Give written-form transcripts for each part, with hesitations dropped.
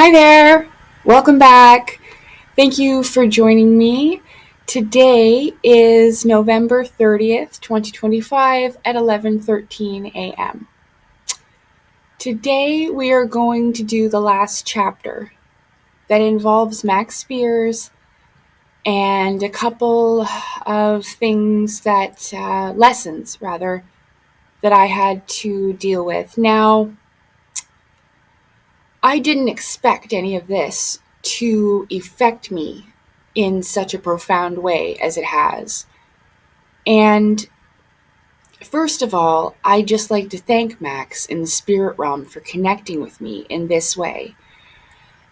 Hi there. Welcome back. Thank you for joining me. Today is November 30th, 2025 at 11:13 a.m. Today we are going to do the last chapter that involves Max Spiers and a couple of things lessons rather, that I had to deal with. Now, I didn't expect any of this to affect me in such a profound way as it has. And first of all, I just like to thank Max in the spirit realm for connecting with me in this way.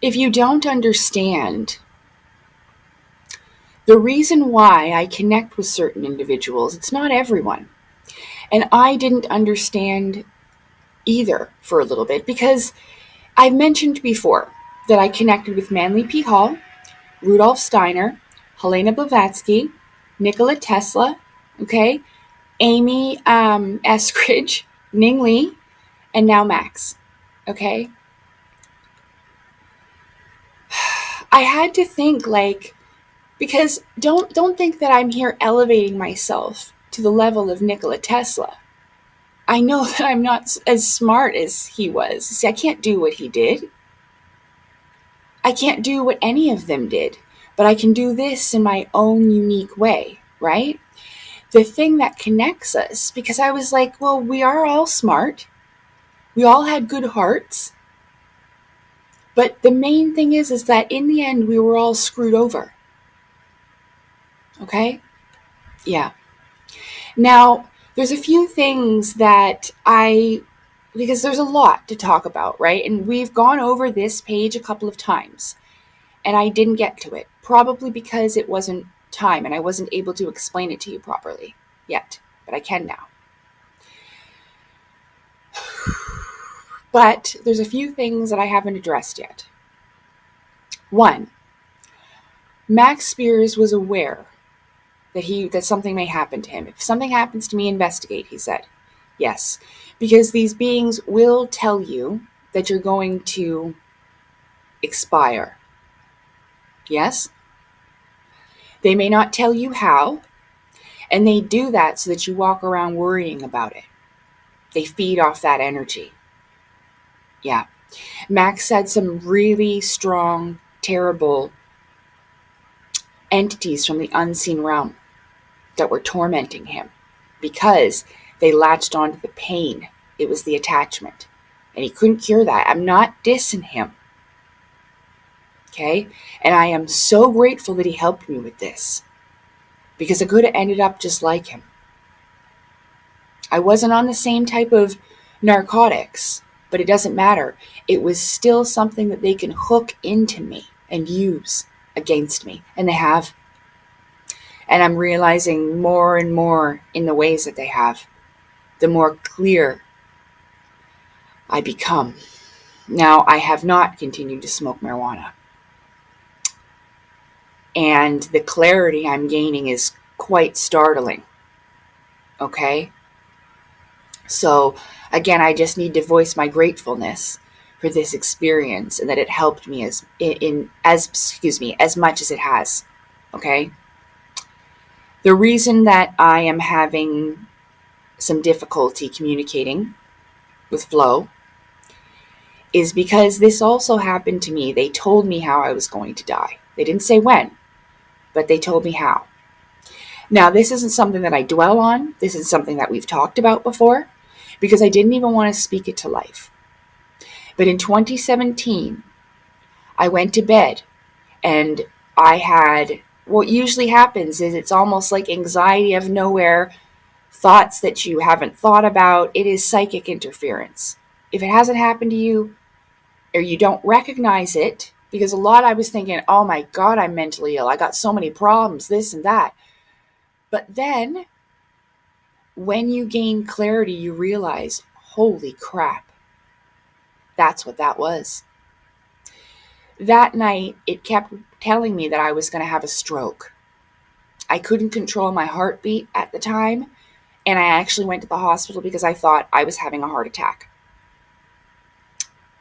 If you don't understand, the reason why I connect with certain individuals, it's not everyone. And I didn't understand either for a little bit because I've mentioned before that I connected with Manly P. Hall, Rudolf Steiner, Helena Blavatsky, Nikola Tesla, okay, Amy Eskridge, Ning Lee, and now Max, okay? I had to think because don't think that I'm here elevating myself to the level of Nikola Tesla. I know that I'm not as smart as he was. See, I can't do what he did. I can't do what any of them did, but I can do this in my own unique way, right? The thing that connects us, because I was like, well, we are all smart. We all had good hearts. But the main thing is that in the end, we were all screwed over. Okay? Yeah. Now, there's a few things because there's a lot to talk about, right? And we've gone over this page a couple of times, and I didn't get to it, probably because it wasn't time and I wasn't able to explain it to you properly yet, but I can now. But there's a few things that I haven't addressed yet. One, Max Spiers was aware that something may happen to him. If something happens to me, investigate, he said. Yes, because these beings will tell you that you're going to expire. Yes? They may not tell you how, and they do that so that you walk around worrying about it. They feed off that energy. Yeah. Max had some really strong, terrible entities from the unseen realm that were tormenting him because they latched onto the pain. It was the attachment. And he couldn't cure that. I'm not dissing him. Okay? And I am so grateful that he helped me with this because I could have ended up just like him. I wasn't on the same type of narcotics, but it doesn't matter. It was still something that they can hook into me and use against me. And they have. And I'm realizing more and more in the ways that they have, the more clear I become. Now, I have not continued to smoke marijuana. And the clarity I'm gaining is quite startling. Okay? So, again, I just need to voice my gratefulness for this experience and that it helped me as much as it has. Okay? The reason that I am having some difficulty communicating with Flo is because this also happened to me. They told me how I was going to die. They didn't say when, but they told me how. Now, this isn't something that I dwell on. This is something that we've talked about before because I didn't even want to speak it to life. But in 2017, I went to bed and I had what usually happens is it's almost like anxiety of nowhere, thoughts that you haven't thought about. It is psychic interference. If it hasn't happened to you or you don't recognize it, because a lot I was thinking, oh my God, I'm mentally ill. I got so many problems, this and that. But then when you gain clarity, you realize, holy crap, that's what that was. That night, it kept telling me that I was going to have a stroke. I couldn't control my heartbeat at the time, and I actually went to the hospital because I thought I was having a heart attack.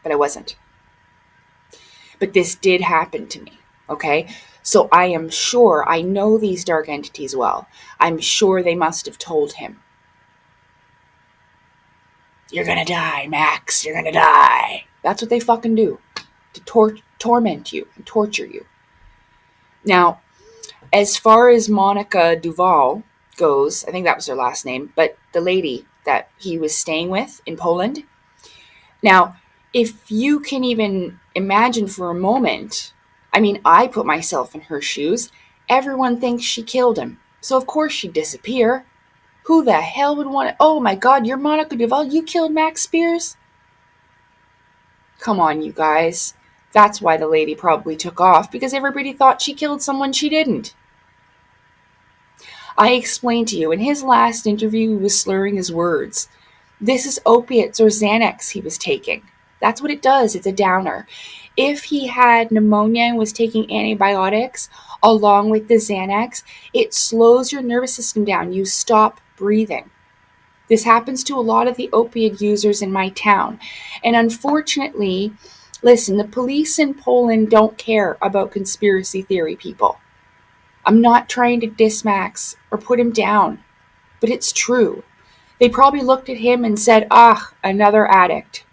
But I wasn't. But this did happen to me, okay? So I am sure I know these dark entities well. I'm sure they must have told him, "You're gonna die, Max, you're gonna die." That's what they fucking do, to torment you and torture you. Now, as far as Monica Duval goes, I think that was her last name, but the lady that he was staying with in Poland. Now, if you can even imagine for a moment, I mean, I put myself in her shoes. Everyone thinks she killed him. So of course she'd disappear. Who the hell would want to? Oh my God, you're Monica Duval? You killed Max Spiers? Come on, you guys. That's why the lady probably took off, because everybody thought she killed someone she didn't. I explained to you, in his last interview, he was slurring his words. This is opiates or Xanax he was taking. That's what it does. It's a downer. If he had pneumonia and was taking antibiotics along with the Xanax, it slows your nervous system down. You stop breathing. This happens to a lot of the opiate users in my town. And unfortunately, listen, the police in Poland don't care about conspiracy theory people. I'm not trying to diss Max or put him down, but it's true. They probably looked at him and said, another addict.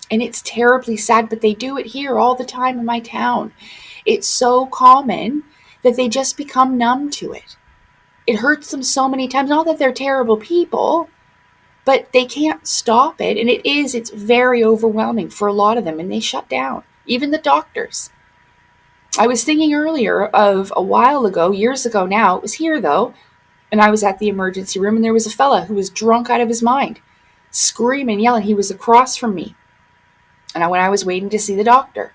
And it's terribly sad, but they do it here all the time in my town. It's so common that they just become numb to it. It hurts them so many times. Not that they're terrible people, but they can't stop it. And it's very overwhelming for a lot of them, and they shut down. Even the doctors. I was thinking earlier of a while ago, years ago now, it was here though, and I was at the emergency room, and there was a fella who was drunk out of his mind, screaming, yelling. He was across from me. And when I was waiting to see the doctor.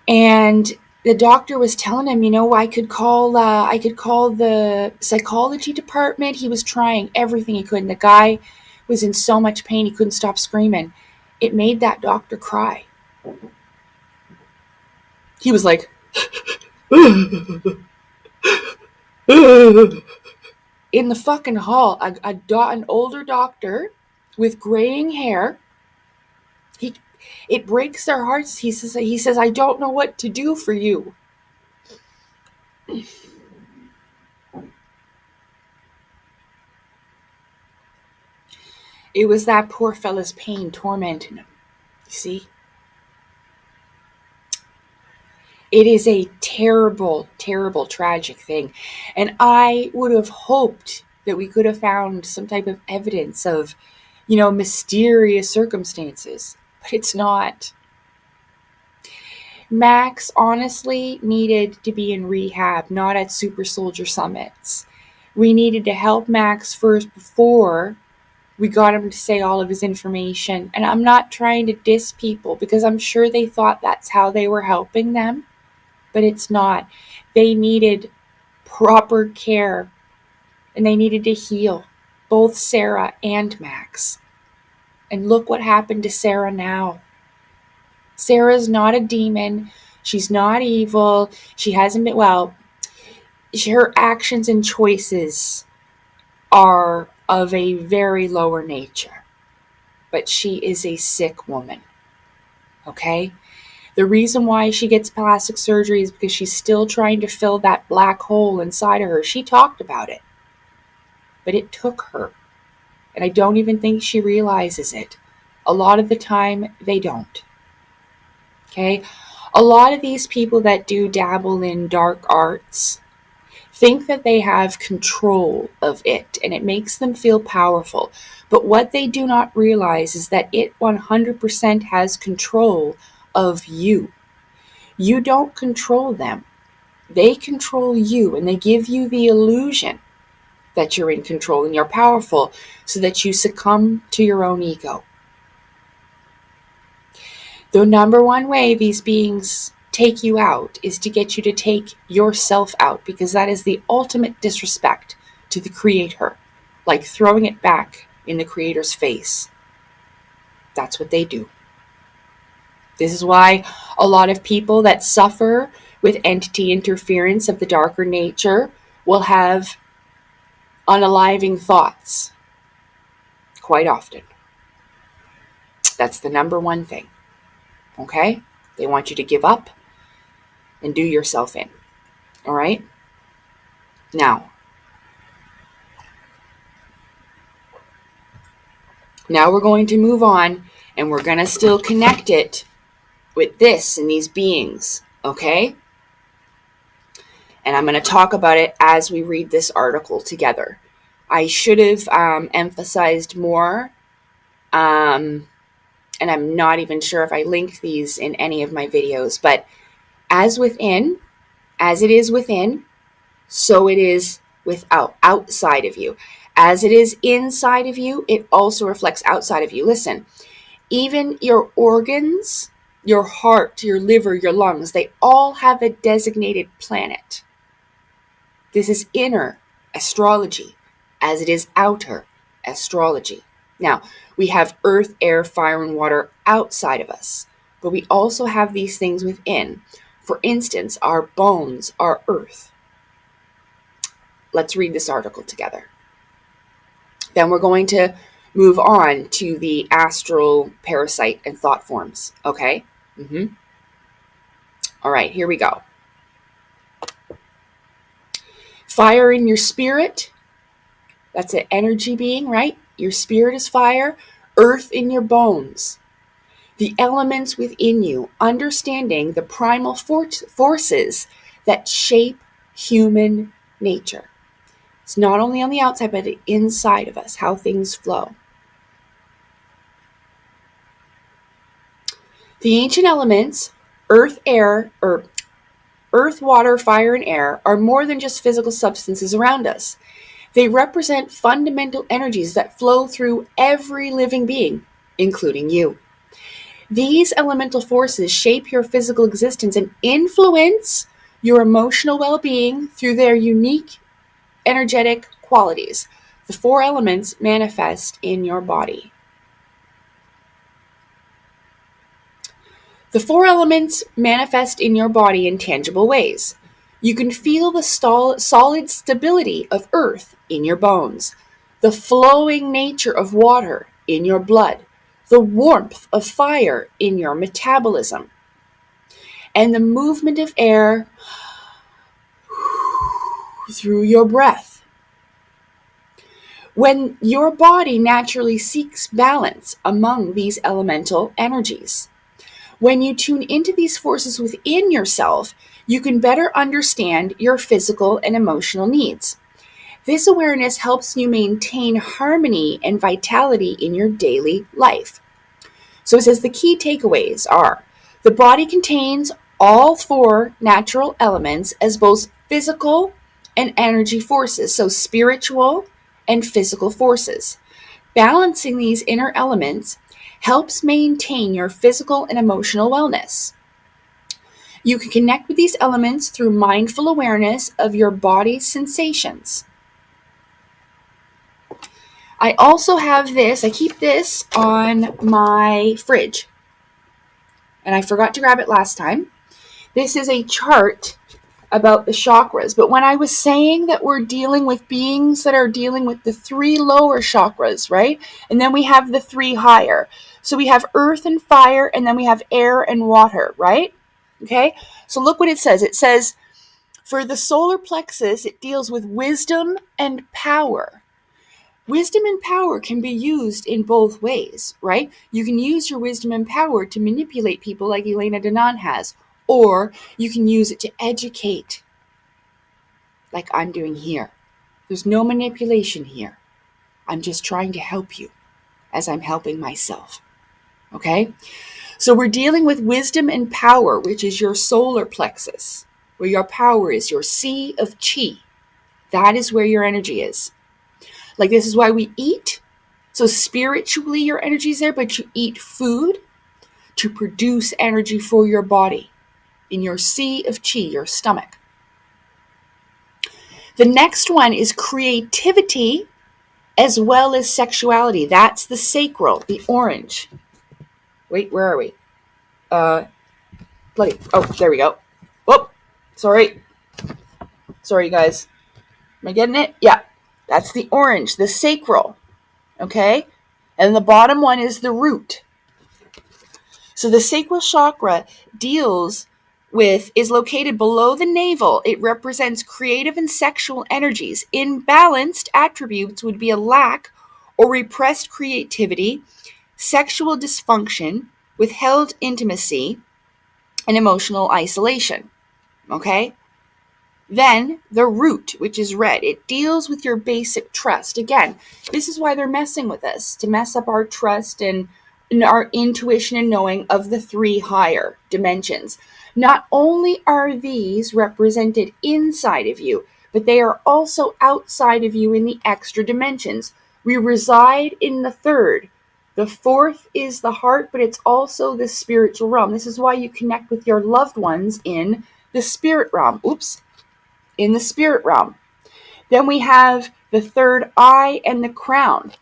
And the doctor was telling him, I could call the psychology department. He was trying everything he could. And the guy was in so much pain, he couldn't stop screaming. It made that doctor cry. He was like, in the fucking hall, an older doctor with graying hair. It breaks their hearts. He says, I don't know what to do for you. It was that poor fella's pain tormenting him. You see? It is a terrible, terrible, tragic thing. And I would have hoped that we could have found some type of evidence of, mysterious circumstances. But it's not. Max honestly needed to be in rehab, not at super soldier summits. We needed to help Max first before we got him to say all of his information. And I'm not trying to diss people, because I'm sure they thought that's how they were helping them. But it's not. They needed proper care, and they needed to heal, both Sarah and Max. And look what happened to Sarah now. Sarah's not a demon. She's not evil. She hasn't been, her actions and choices are of a very lower nature. But she is a sick woman. Okay? The reason why she gets plastic surgery is because she's still trying to fill that black hole inside of her. She talked about it. But it took her. And I don't even think she realizes it. A lot of the time, they don't. Okay? A lot of these people that do dabble in dark arts think that they have control of it, and it makes them feel powerful. But what they do not realize is that it 100% has control of you. You don't control them. They control you, and they give you the illusion that you're in control and you're powerful so that you succumb to your own ego. The number one way these beings take you out is to get you to take yourself out, because that is the ultimate disrespect to the Creator, like throwing it back in the Creator's face. That's what they do. This is why a lot of people that suffer with entity interference of the darker nature will have unaliving thoughts quite often. That's the number one thing. Okay? They want you to give up and do yourself in. All right? Now we're going to move on, and we're going to still connect it with this and these beings. Okay? And I'm going to talk about it as we read this article together. I should have emphasized more, and I'm not even sure if I linked these in any of my videos, but as within, as it is within, so it is without, outside of you. As it is inside of you, it also reflects outside of you. Listen, even your organs, your heart, your liver, your lungs, they all have a designated planet. This is inner astrology, as it is outer astrology. Now, we have earth, air, fire, and water outside of us, but we also have these things within. For instance, our bones are earth. Let's read this article together. Then we're going to move on to the astral parasite and thought forms, okay? All right, here we go. Fire in your spirit. That's an energy being, right? Your spirit is fire. Earth in your bones. The elements within you, understanding the primal forces that shape human nature. It's not only on the outside, but inside of us, how things flow. The ancient elements, earth, water, fire, and air, are more than just physical substances around us. They represent fundamental energies that flow through every living being, including you. These elemental forces shape your physical existence and influence your emotional well-being through their unique energetic qualities. The 4 elements manifest in your body. The 4 elements manifest in your body in tangible ways. You can feel the solid stability of earth in your bones, the flowing nature of water in your blood, the warmth of fire in your metabolism, and the movement of air through your breath. When your body naturally seeks balance among these elemental energies. When you tune into these forces within yourself, you can better understand your physical and emotional needs. This awareness helps you maintain harmony and vitality in your daily life. So it says the key takeaways are: the body contains all 4 natural elements as both physical and energy forces, so spiritual and physical forces. Balancing these inner elements helps maintain your physical and emotional wellness. You can connect with these elements through mindful awareness of your body's sensations. I also have this, I keep this on my fridge, and I forgot to grab it last time. This is a chart about the chakras, but when I was saying that we're dealing with beings that are dealing with the 3 lower chakras, right? And then we have the 3 higher. So we have earth and fire, and then we have air and water, right? Okay, so look what it says. It says, for the solar plexus, it deals with wisdom and power. Wisdom and power can be used in both ways, right? You can use your wisdom and power to manipulate people like Elena Danaan has, or you can use it to educate, like I'm doing here. There's no manipulation here. I'm just trying to help you as I'm helping myself. Okay? So we're dealing with wisdom and power, which is your solar plexus, where your power is, your sea of chi. That is where your energy is. Like, this is why we eat. So spiritually, your energy is there, but you eat food to produce energy for your body in your sea of chi, your stomach. The next one is creativity as well as sexuality. That's the sacral, the orange. Wait, where are we? Oh, there we go. Whoop, sorry, guys. Am I getting it? Yeah, that's the orange, the sacral. Okay, and the bottom one is the root. So the sacral chakra is located below the navel. It represents creative and sexual energies. Imbalanced attributes would be a lack or repressed creativity, sexual dysfunction, withheld intimacy, and emotional isolation. Okay? Then the root, which is red, it deals with your basic trust. Again, this is why they're messing with us, to mess up our trust and our intuition and knowing of the 3 higher dimensions. Not only are these represented inside of you, but they are also outside of you in the extra dimensions. We reside in the 3rd. The 4th is the heart, but it's also the spiritual realm. This is why you connect with your loved ones in the spirit realm. In the spirit realm. Then we have the 3rd eye and the crown.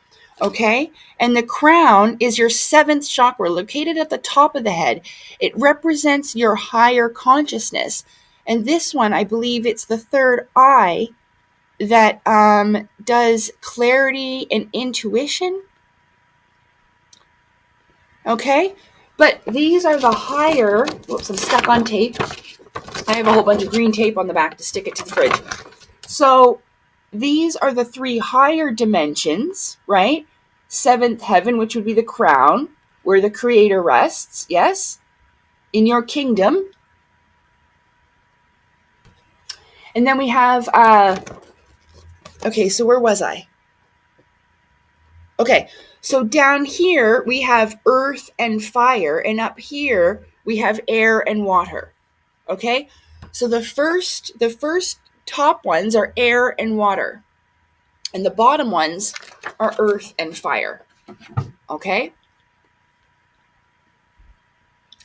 Okay? And the crown is your 7th chakra, located at the top of the head. It represents your higher consciousness. And this one, I believe it's the 3rd eye that does clarity and intuition. Okay? But these are the higher, whoops, I'm stuck on tape. I have a whole bunch of green tape on the back to stick it to the fridge. So these are the 3 higher dimensions, right? 7th heaven, which would be the crown, where the creator rests, yes? In your kingdom. And then we have, okay, so where was I? Okay, so down here we have earth and fire, and up here we have air and water. Okay? So the first top ones are air and water. And the bottom ones are earth and fire. Okay?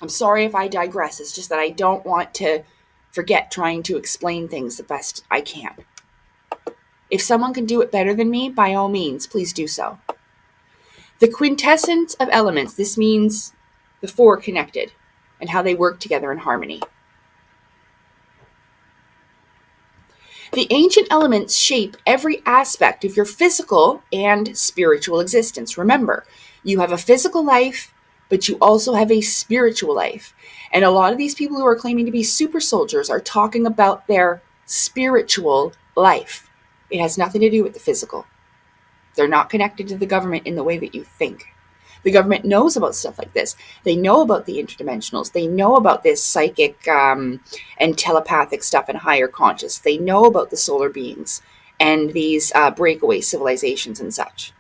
I'm sorry if I digress. It's just that I don't want to forget trying to explain things the best I can. If someone can do it better than me, by all means, please do so. The quintessence of elements. This means the 4 connected and how they work together in harmony. The ancient elements shape every aspect of your physical and spiritual existence. Remember, you have a physical life, but you also have a spiritual life. And a lot of these people who are claiming to be super soldiers are talking about their spiritual life. It has nothing to do with the physical. They're not connected to the government in the way that you think. The government knows about stuff like this. They know about the interdimensionals. They know about this psychic and telepathic stuff and higher conscious. They know about the solar beings and these breakaway civilizations and such.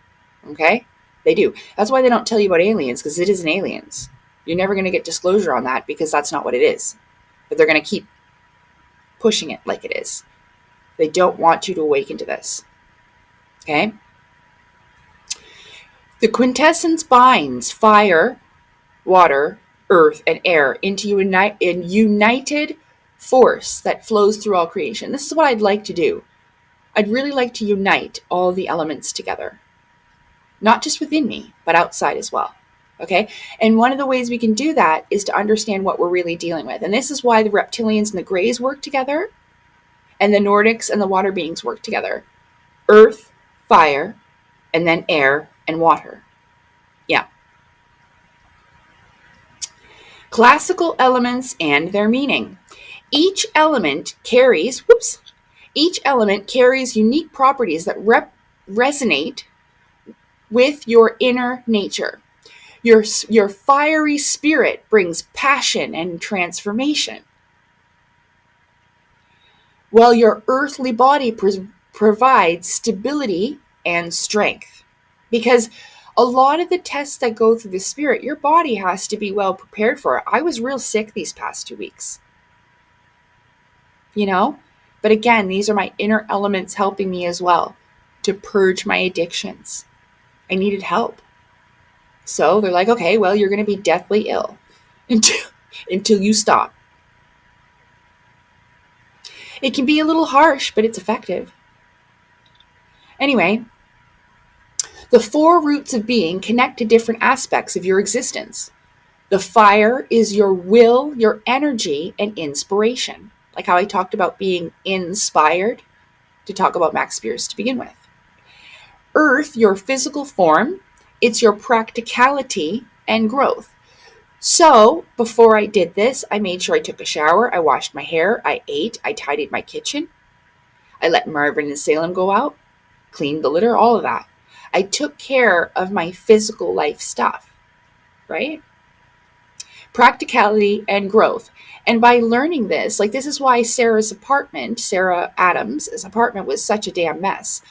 Okay? They do. That's why they don't tell you about aliens, because it isn't aliens. You're never going to get disclosure on that because that's not what it is. But they're going to keep pushing it like it is. They don't want you to awaken to this. Okay? The quintessence binds fire, water, earth, and air into a united force that flows through all creation. This is what I'd like to do. I'd really like to unite all the elements together. Not just within me, but outside as well. Okay? And one of the ways we can do that is to understand what we're really dealing with. And this is why the reptilians and the greys work together, and the Nordics and the water beings work together. Earth, fire, and then air and water. Yeah. Classical elements and their meaning. Each element carries unique properties that resonate with your inner nature. Your fiery spirit brings passion and transformation, while your earthly body provides stability and strength. Because a lot of the tests that go through the spirit, your body has to be well prepared for it. I was real sick these past 2 weeks. You know? But again, these are my inner elements helping me as well to purge my addictions. I needed help. So they're like, okay, well, you're going to be deathly ill until you stop. It can be a little harsh, but it's effective. Anyway, the 4 roots of being connect to different aspects of your existence. The fire is your will, your energy, and inspiration. Like how I talked about being inspired to talk about Max Spiers to begin with. Earth, your physical form, it's your practicality and growth. So before I did this, I made sure I took a shower, I washed my hair, I ate, I tidied my kitchen, I let Marvin and Salem go out, cleaned the litter, all of that. I took care of my physical life stuff, right? Practicality and growth. And by learning this, like this is why Sarah Adams' apartment was such a damn mess.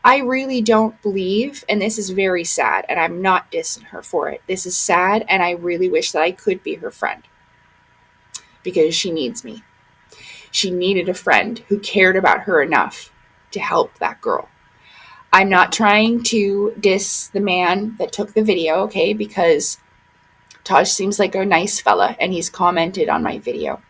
I really don't believe, and this is very sad, and I'm not dissing her for it. This is sad, and I really wish that I could be her friend because she needs me. She needed a friend who cared about her enough to help that girl. I'm not trying to diss the man that took the video, okay, because Taj seems like a nice fella, and he's commented on my video.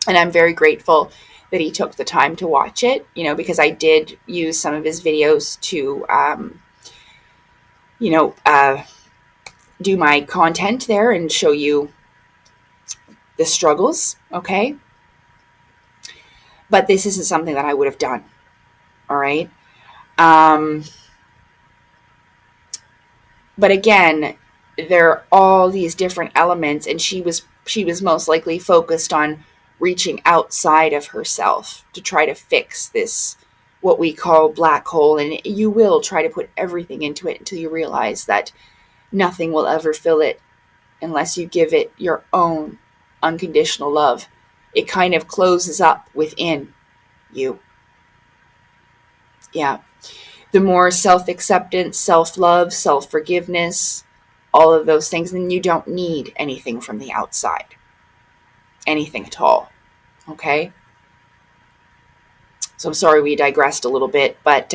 And I'm very grateful that he took the time to watch it, because I did use some of his videos to, do my content there and show you the struggles, okay? But this isn't something that I would have done, all right? But again, there are all these different elements, and she was most likely focused on reaching outside of herself to try to fix this, what we call black hole. And you will try to put everything into it until you realize that nothing will ever fill it unless you give it your own unconditional love. It kind of closes up within you. Yeah. The more self-acceptance, self-love, self-forgiveness, all of those things, then you don't need anything from the outside. Anything at all. Okay? So I'm sorry we digressed a little bit, but,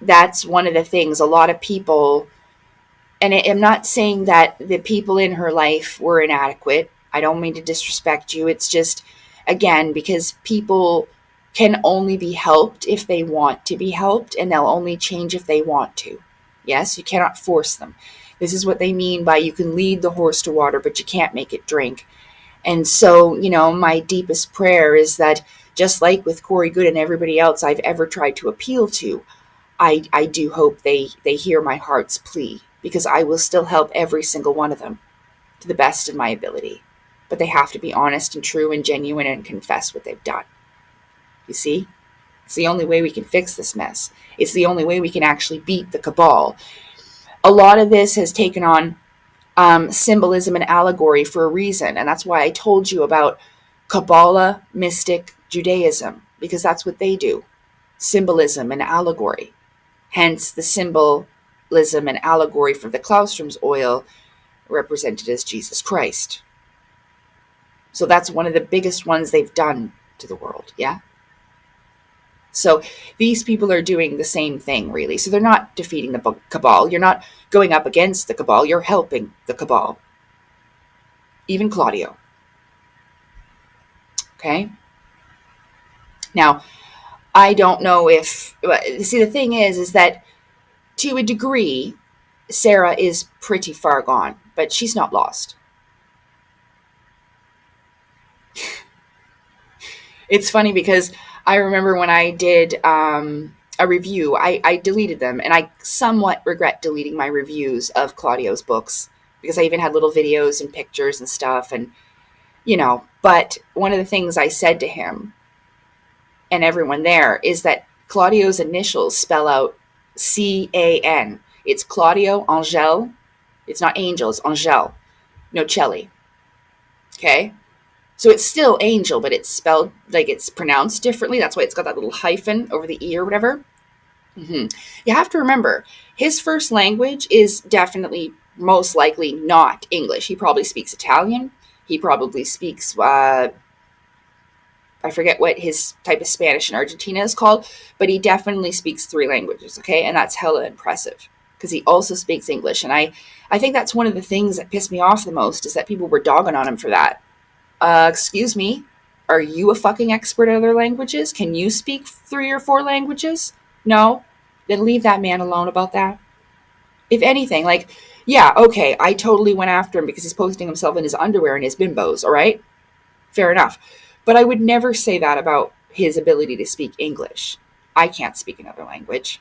that's one of the things. A lot of people, and I'm not saying that the people in her life were inadequate. I don't mean to disrespect you. It's just, again, because people can only be helped if they want to be helped, and they'll only change if they want to. Yes, you cannot force them. This is what they mean by you can lead the horse to water, but you can't make it drink. And so, my deepest prayer is that just like with Corey Good and everybody else I've ever tried to appeal to, I do hope they hear my heart's plea, because I will still help every single one of them to the best of my ability. But they have to be honest and true and genuine and confess what they've done. You see? It's the only way we can fix this mess. It's the only way we can actually beat the cabal. A lot of this has taken on symbolism and allegory for a reason. And that's why I told you about Kabbalah, mystic Judaism, because that's what they do. Symbolism and allegory. Hence the symbolism and allegory for the Claustrum's oil represented as Jesus Christ. So that's one of the biggest ones they've done to the world, yeah? So these people are doing the same thing, really. So they're not defeating the cabal. You're not going up against the cabal. You're helping the cabal. Even Claudio. Okay? Now, I don't know if... See, the thing is that to a degree, Sarah is pretty far gone, but she's not lost. It's funny because I remember when I did a review, I deleted them, and I somewhat regret deleting my reviews of Claudio's books, because I even had little videos and pictures and stuff, and, but one of the things I said to him and everyone there is that Claudio's initials spell out C-A-N. It's Claudio Angel. It's not Angel, it's Angel. No Celli. Okay? So it's still Angel, but it's spelled, like it's pronounced differently. That's why it's got that little hyphen over the E or whatever. You have to remember, his first language is definitely, most likely, not English. He probably speaks Italian. He probably speaks, I forget what his type of Spanish in Argentina is called, but he definitely speaks 3 languages, okay? And that's hella impressive, because he also speaks English. And I think that's one of the things that pissed me off the most, is that people were dogging on him for that. Excuse me, are you a fucking expert at other languages? Can you speak 3 or 4 languages? No? Then leave that man alone about that. If anything, yeah, okay, I totally went after him because he's posting himself in his underwear and his bimbos, all right? Fair enough. But I would never say that about his ability to speak English. I can't speak another language.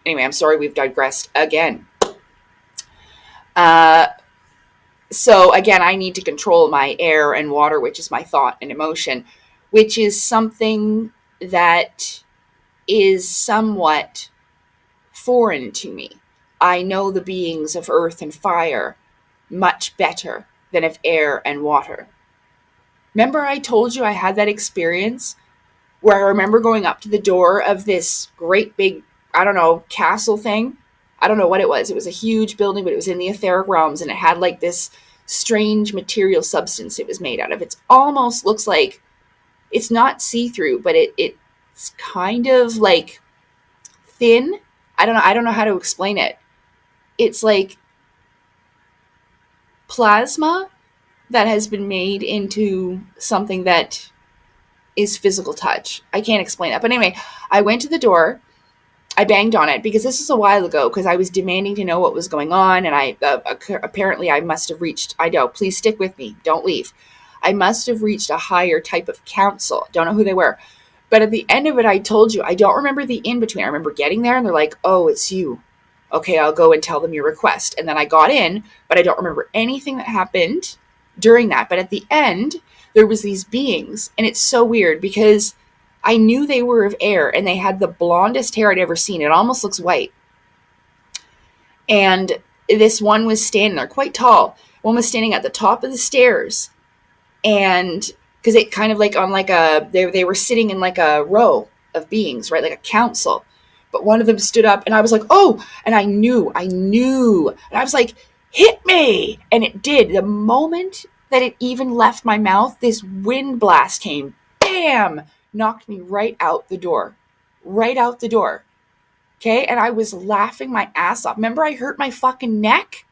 Anyway, I'm sorry we've digressed again. So again, I need to control my air and water, which is my thought and emotion, which is something that is somewhat foreign to me. I know the beings of earth and fire much better than of air and water. Remember I told you I had that experience where I remember going up to the door of this great big, I don't know, castle thing. I don't know what it was. It was a huge building, but it was in the etheric realms, and it had like this strange material substance it was made out of. It almost looks like, it's not see-through, but it's kind of like thin. I don't know how to explain it. It's like plasma that has been made into something that is physical touch. I can't explain that. But anyway, I went to the door. I banged on it because this was a while ago, because I was demanding to know what was going on. And I apparently I must have reached, I know, please stick with me. Don't leave. I must have reached a higher type of council. Don't know who they were. But at the end of it, I told you, I don't remember the in-between. I remember getting there and they're like, oh, it's you. Okay, I'll go and tell them your request. And then I got in, but I don't remember anything that happened during that. But at the end, there was these beings. And it's so weird because I knew they were of air and they had the blondest hair I'd ever seen. It almost looks white. And this one was standing there, quite tall. One was standing at the top of the stairs. And because it kind of like on like they were sitting in like a row of beings, right? Like a council. But one of them stood up and I was like, oh, and I knew. And I was like, hit me. And it did. The moment that it even left my mouth, this wind blast came, bam, knocked me right out the door. Right out the door. Okay. And I was laughing my ass off. Remember I hurt my fucking neck?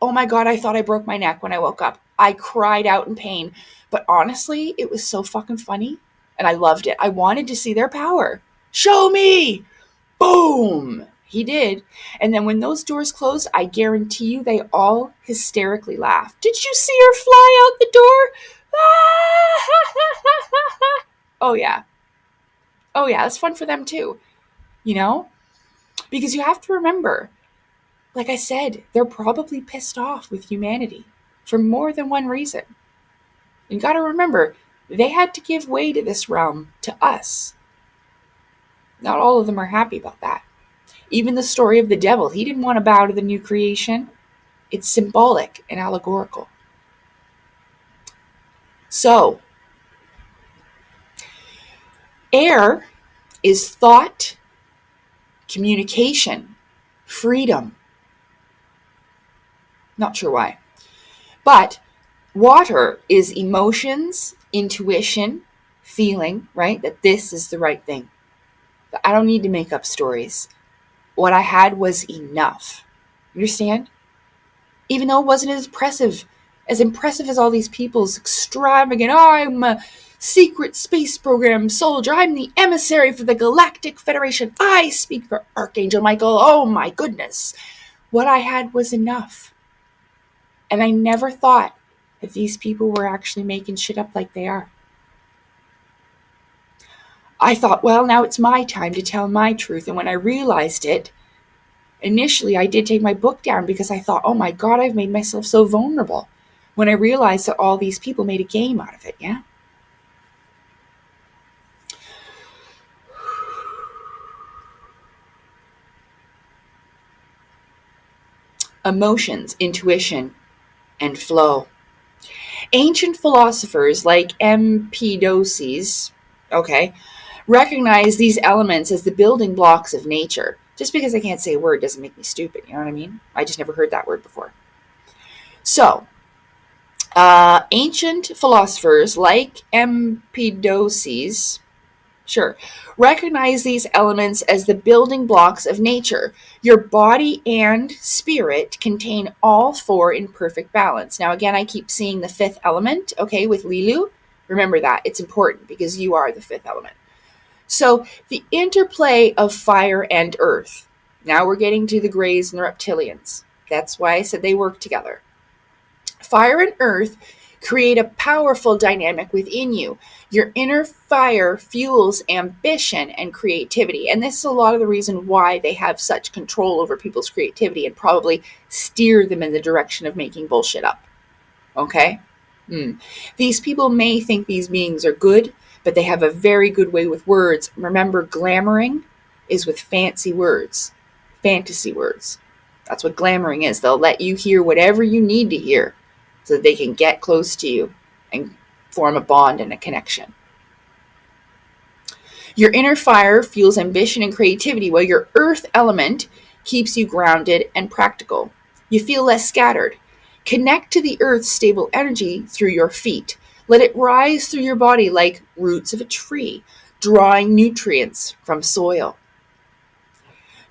Oh my God, I thought I broke my neck when I woke up. I cried out in pain. But honestly, it was so fucking funny. And I loved it. I wanted to see their power. Show me! Boom! He did. And then when those doors closed, I guarantee you they all hysterically laughed. Did you see her fly out the door? Oh yeah. Oh yeah, it's fun for them too. You know? Because you have to remember, like I said, they're probably pissed off with humanity for more than one reason. You got to remember, they had to give way to this realm, to us. Not all of them are happy about that. Even the story of the devil, he didn't want to bow to the new creation. It's symbolic and allegorical. So, air is thought, communication, freedom. Not sure why. But water is emotions, intuition, feeling, right? That this is the right thing. But I don't need to make up stories. What I had was enough. Understand? Even though it wasn't as impressive as all these people's extravagant, oh, I'm a secret space program soldier. I'm the emissary for the Galactic Federation. I speak for Archangel Michael. Oh my goodness. What I had was enough. And I never thought that these people were actually making shit up like they are. I thought, well, now it's my time to tell my truth. And when I realized it, initially I did take my book down because I thought, oh my God, I've made myself so vulnerable. When I realized that all these people made a game out of it, yeah? Emotions, intuition, and flow. Ancient philosophers like Empedocles, recognize these elements as the building blocks of nature. Just because I can't say a word doesn't make me stupid, you know what I mean? I just never heard that word before. So, ancient philosophers like Empedocles, recognize these elements as the building blocks of nature. Your body and spirit contain all four in perfect balance. Now, again, I keep seeing the fifth element, with Lilu. Remember that. It's important because you are the fifth element. So, the interplay of fire and earth. Now we're getting to the Greys and the reptilians. That's why I said they work together. Fire and earth create a powerful dynamic within you. Your inner fire fuels ambition and creativity. And this is a lot of the reason why they have such control over people's creativity and probably steer them in the direction of making bullshit up. Okay? These people may think these beings are good, but they have a very good way with words. Remember, glamoring is with fancy words, fantasy words. That's what glamoring is. They'll let you hear whatever you need to hear so that they can get close to you and form a bond and a connection. Your inner fire fuels ambition and creativity, while your earth element keeps you grounded and practical. You feel less scattered. Connect to the earth's stable energy through your feet. Let it rise through your body like roots of a tree, drawing nutrients from soil.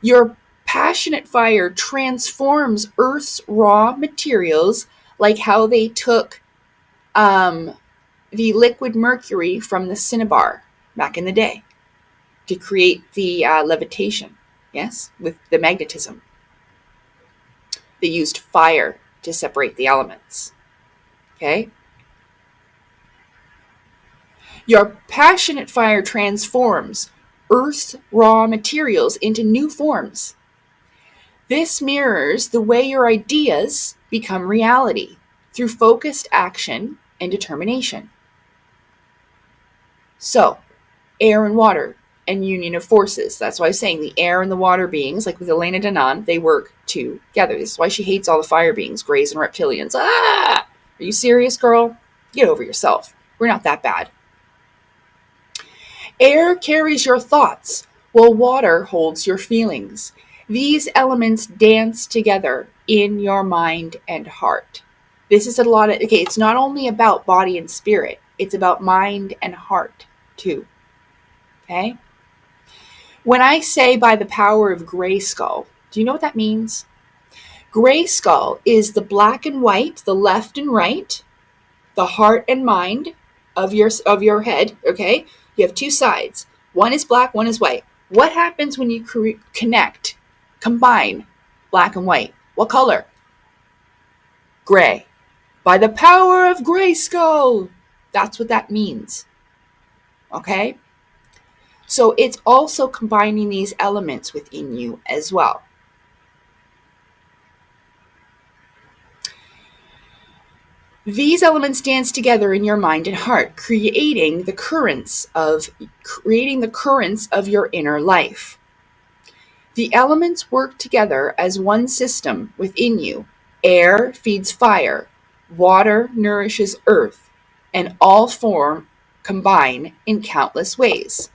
Your passionate fire transforms Earth's raw materials, like how they took the liquid mercury from the cinnabar back in the day to create the levitation, yes, with the magnetism. They used fire to separate the elements, okay? Your passionate fire transforms Earth's raw materials into new forms. This mirrors the way your ideas become reality through focused action and determination. So, air and water and union of forces. That's why I was saying the air and the water beings, like with Elena Danaan, they work together. This is why she hates all the fire beings, greys and reptilians. Ah! Are you serious, girl? Get over yourself. We're not that bad. Air carries your thoughts, while water holds your feelings. These elements dance together in your mind and heart. This is a lot of, okay, it's not only about body and spirit, it's about mind and heart too. Okay? When I say by the power of Grayskull, do you know what that means? Grayskull is the black and white, the left and right, the heart and mind of your head, okay? You have two sides. One is black, one is white. What happens when you combine black and white? What color? Gray. By the power of Grayskull. That's what that means. Okay? So it's also combining these elements within you as well. These elements dance together in your mind and heart, creating the currents of your inner life. The elements work together as one system within you. Air feeds fire, water nourishes earth, and all combine in countless ways.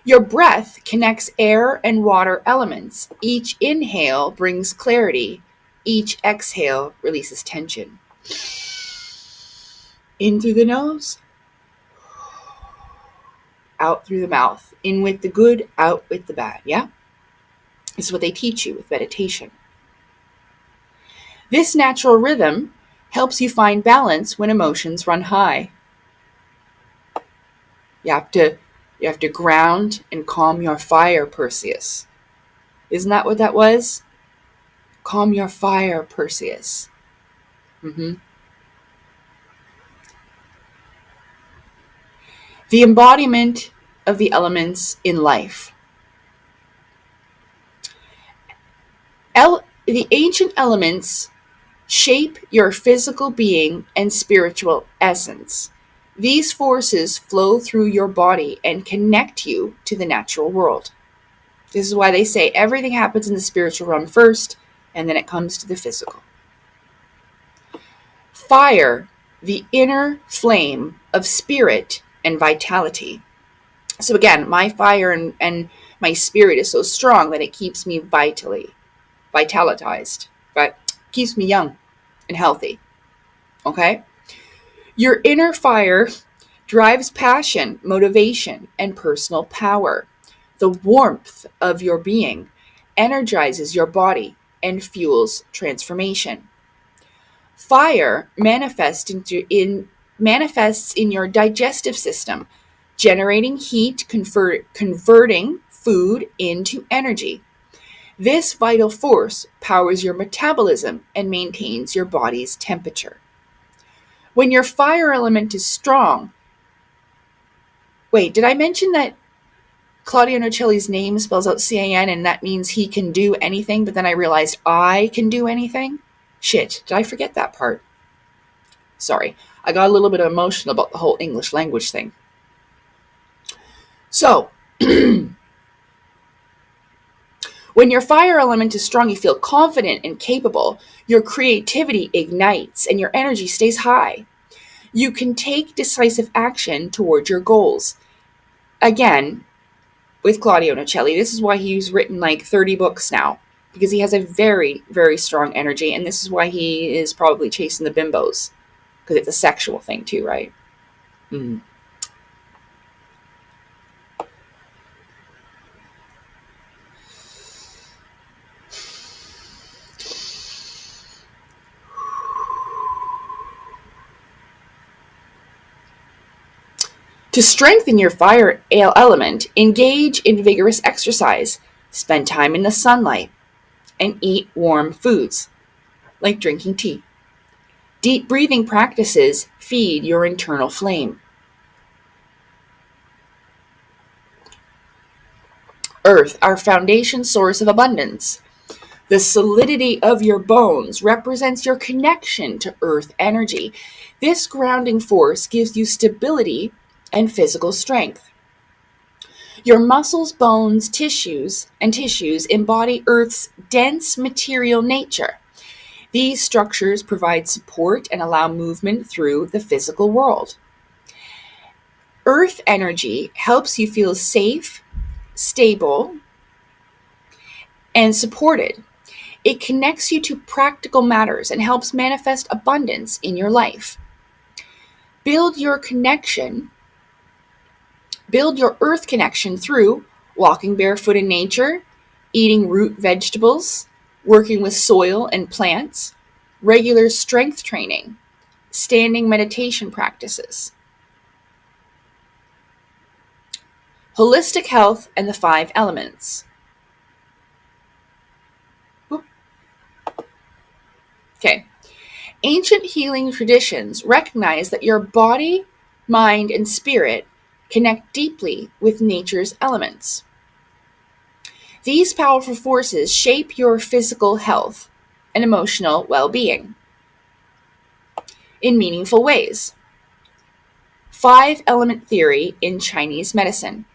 Your breath connects air and water elements. Each inhale brings clarity. Each exhale releases tension. In through the nose, out through the mouth. In with the good, out with the bad, yeah? This is what they teach you with meditation. This natural rhythm helps you find balance when emotions run high. You have to ground and calm your fire, Perseus. Isn't that what that was? Calm your fire, Perseus. The embodiment of the elements in life. The ancient elements shape your physical being and spiritual essence. These forces flow through your body and connect you to the natural world. This is why they say everything happens in the spiritual realm first, and then it comes to the physical. Fire, the inner flame of spirit and vitality. So again, my fire and my spirit is so strong that it keeps me vitalized, but keeps me young and healthy. Okay? Your inner fire drives passion, motivation, and personal power. The warmth of your being energizes your body and fuels transformation. Fire manifests in your digestive system, generating heat, converting food into energy. This vital force powers your metabolism and maintains your body's temperature. When your fire element is strong, wait, did I mention that Claudio Nocelli's name spells out C-A-N and that means he can do anything, but then I realized I can do anything? Shit, did I forget that part? Sorry, I got a little bit emotional about the whole English language thing. So, when your fire element is strong, you feel confident and capable. Your creativity ignites and your energy stays high. You can take decisive action toward your goals. Again, with Claudio Nocelli, this is why he's written like 30 books now, because he has a very, very strong energy, and this is why he is probably chasing the bimbos, because it's a sexual thing too, right? Mm. To strengthen your fire element, engage in vigorous exercise, spend time in the sunlight, and eat warm foods, like drinking tea. Deep breathing practices feed your internal flame. Earth, our foundation source of abundance. The solidity of your bones represents your connection to earth energy. This grounding force gives you stability and physical strength. Your muscles, bones, tissues embody Earth's dense material nature. These structures provide support and allow movement through the physical world. Earth energy helps you feel safe, stable, and supported. It connects you to practical matters and helps manifest abundance in your life. Build your earth connection through walking barefoot in nature, eating root vegetables, working with soil and plants, regular strength training, standing meditation practices. Holistic health and the 5 elements. Okay. Ancient healing traditions recognize that your body, mind, and spirit connect deeply with nature's elements. These powerful forces shape your physical health and emotional well-being in meaningful ways. 5-element theory in Chinese medicine.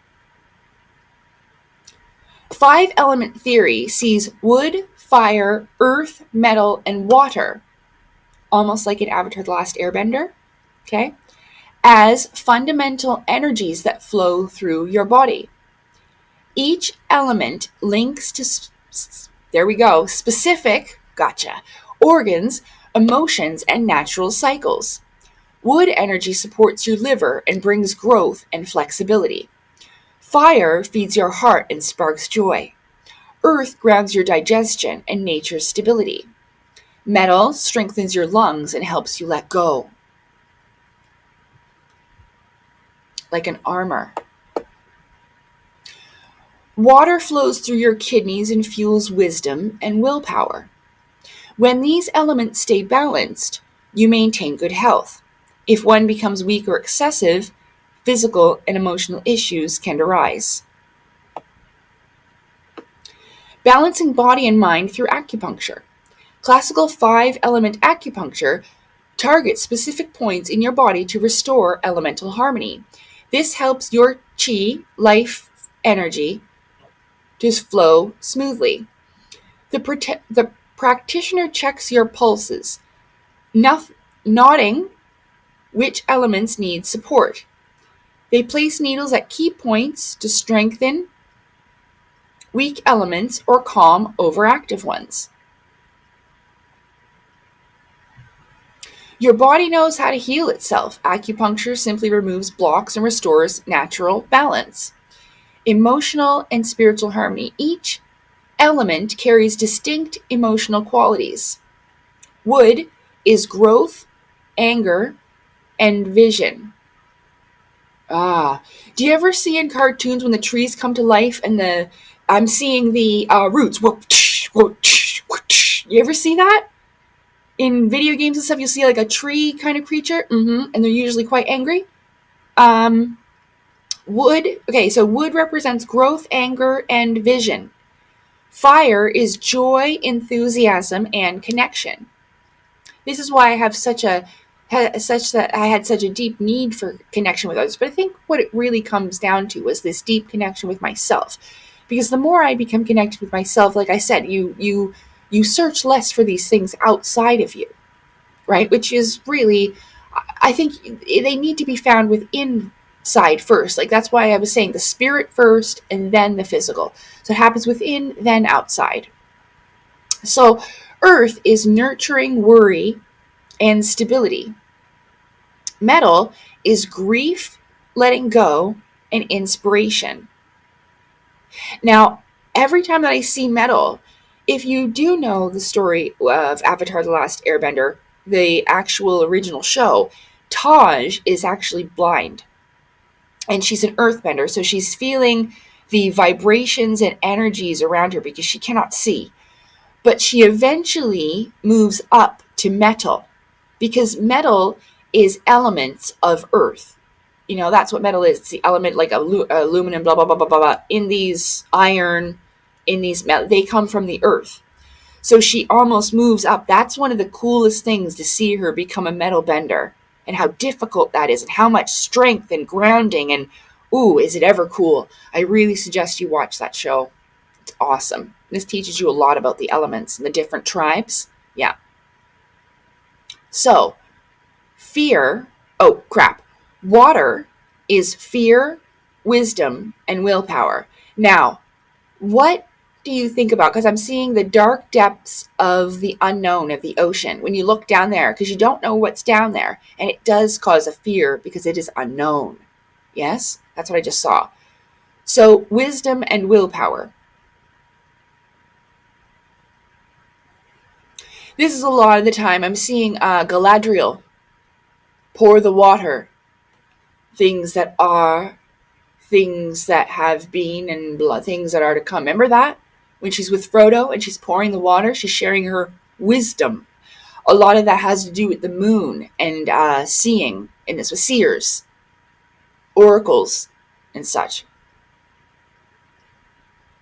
5-element theory sees wood, fire, earth, metal, and water, almost like in Avatar: The Last Airbender, okay, as fundamental energies that flow through your body. Each element links to, specific, organs, emotions, and natural cycles. Wood energy supports your liver and brings growth and flexibility. Fire feeds your heart and sparks joy. Earth grounds your digestion and nature's stability. Metal strengthens your lungs and helps you let go, like an armor. Water flows through your kidneys and fuels wisdom and willpower. When these elements stay balanced, you maintain good health. If one becomes weak or excessive, physical and emotional issues can arise. Balancing body and mind through acupuncture. Classical 5-element acupuncture targets specific points in your body to restore elemental harmony. This helps your qi, life energy, to flow smoothly. The practitioner checks your pulses, noting which elements need support. They place needles at key points to strengthen weak elements or calm overactive ones. Your body knows how to heal itself. Acupuncture simply removes blocks and restores natural balance. Emotional and spiritual harmony. Each element carries distinct emotional qualities. Wood is growth, anger, and vision. Do you ever see in cartoons when the trees come to life and I'm seeing the roots? You ever see that? In video games and stuff, you'll see like a tree kind of creature, and they're usually quite angry. Wood represents growth, anger, and vision. Fire is joy, enthusiasm, and connection. This is why I have such that I had such a deep need for connection with others. But I think what it really comes down to was this deep connection with myself. Because the more I become connected with myself, like I said, you search less for these things outside of you, right? Which is really, I think they need to be found within side first. Like that's why I was saying the spirit first and then the physical. So it happens within, then outside. So earth is nurturing worry and stability. Metal is grief, letting go, and inspiration. Now, every time that I see metal, if you do know the story of Avatar The Last Airbender, the actual original show, Taj is actually blind. And she's an earthbender, so she's feeling the vibrations and energies around her because she cannot see. But she eventually moves up to metal because metal is elements of earth. You know, that's what metal is. It's the element like aluminum, blah, blah, blah, blah, blah, blah. In these iron, in these metal, they come from the earth. So she almost moves up. That's one of the coolest things to see her become a metal bender and how difficult that is and how much strength and grounding and, ooh, is it ever cool. I really suggest you watch that show. It's awesome. This teaches you a lot about the elements and the different tribes. Yeah. So, water is fear, wisdom, and willpower. Now, what do you think about? Because I'm seeing the dark depths of the unknown of the ocean. When you look down there, because you don't know what's down there, and it does cause a fear because it is unknown. Yes, that's what I just saw. So, wisdom and willpower. This is a lot of the time I'm seeing Galadriel pour the water. Things that are, things that have been, and things that are to come. Remember that? When she's with Frodo and she's pouring the water, she's sharing her wisdom. A lot of that has to do with the moon and seeing, and this with seers, oracles, and such.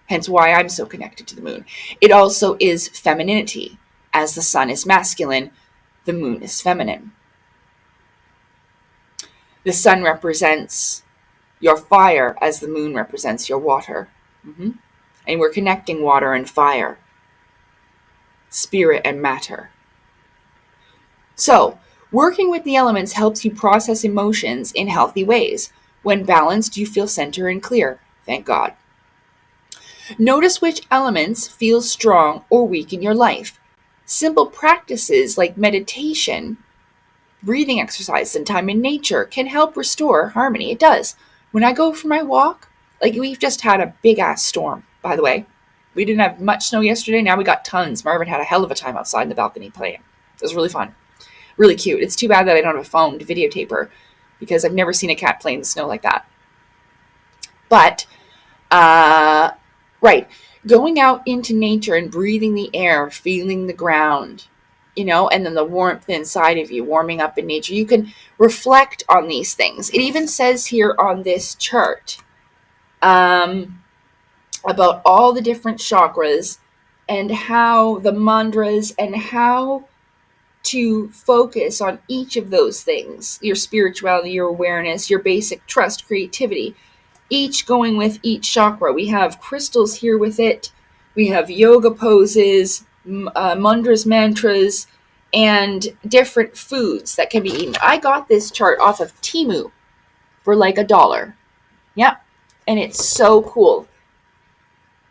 Hence why I'm so connected to the moon. It also is femininity. As the sun is masculine, the moon is feminine. The sun represents your fire as the moon represents your water. Mm-hmm. And we're connecting water and fire, spirit and matter. So, working with the elements helps you process emotions in healthy ways. When balanced, you feel centered and clear. Thank God. Notice which elements feel strong or weak in your life. Simple practices like meditation, breathing exercise, and time in nature can help restore harmony. It does. When I go for my walk, like we've just had a big ass storm, by the way. We didn't have much snow yesterday. Now we got tons. Marvin had a hell of a time outside in the balcony playing. It was really fun. Really cute. It's too bad that I don't have a phone to videotape her because I've never seen a cat play in the snow like that. But, right. Going out into nature and breathing the air, feeling the ground, you know, and then the warmth inside of you, warming up in nature. You can reflect on these things. It even says here on this chart about all the different chakras and how the mantras and how to focus on each of those things, your spirituality, your awareness, your basic trust, creativity, each going with each chakra. We have crystals here with it. We have yoga poses, mantras, and different foods that can be eaten. I got this chart off of Temu for like $1. Yep. And it's so cool.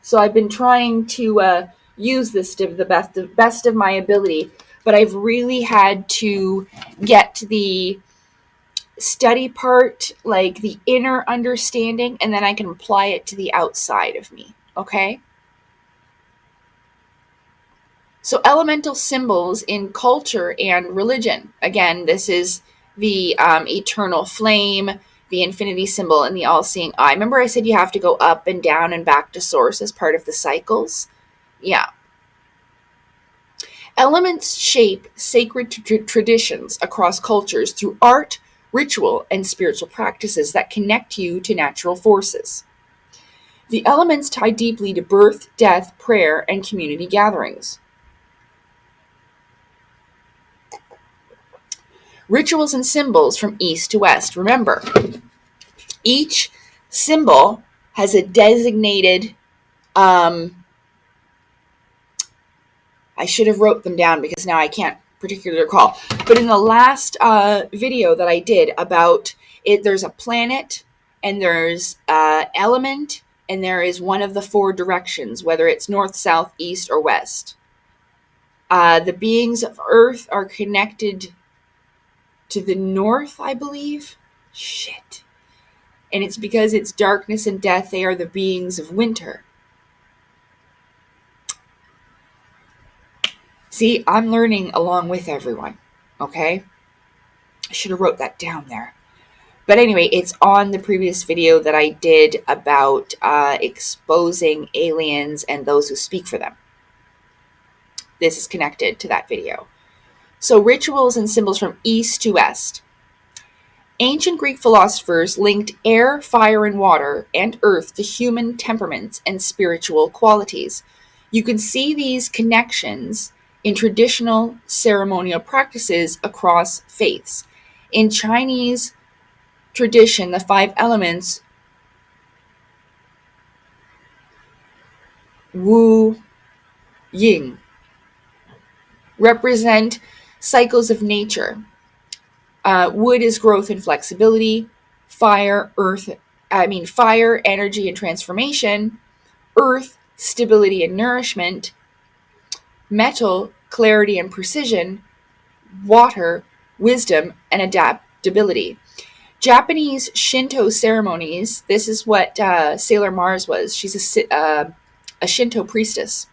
So I've been trying to use this to the best of my ability, but I've really had to get the study part, like the inner understanding, and then I can apply it to the outside of me. Okay? So elemental symbols in culture and religion. Again, this is the eternal flame, the infinity symbol, and the all-seeing eye. Remember I said you have to go up and down and back to source as part of the cycles? Yeah. Elements shape sacred traditions across cultures through art, ritual, and spiritual practices that connect you to natural forces. The elements tie deeply to birth, death, prayer, and community gatherings. Rituals and symbols from east to west. Remember, each symbol has a designated, I should have wrote them down because now I can't particularly recall. But in the last video that I did about it, there's a planet and there's element and there is one of the four directions, whether it's north, south, east, or west. The beings of Earth are connected to the north, I believe. Shit. And it's because it's darkness and death. They are the beings of winter. See, I'm learning along with everyone. Okay? I should have wrote that down there. But anyway, it's on the previous video that I did about exposing aliens and those who speak for them. This is connected to that video. So rituals and symbols from east to west. Ancient Greek philosophers linked air, fire, and water and earth to human temperaments and spiritual qualities. You can see these connections in traditional ceremonial practices across faiths. In Chinese tradition, the five elements, Wu Ying, represent cycles of nature. Wood is growth and flexibility. Fire, energy and transformation. Earth, stability and nourishment. Metal, clarity and precision. Water, wisdom and adaptability. Japanese Shinto ceremonies, this is what Sailor Mars was. She's a Shinto priestess.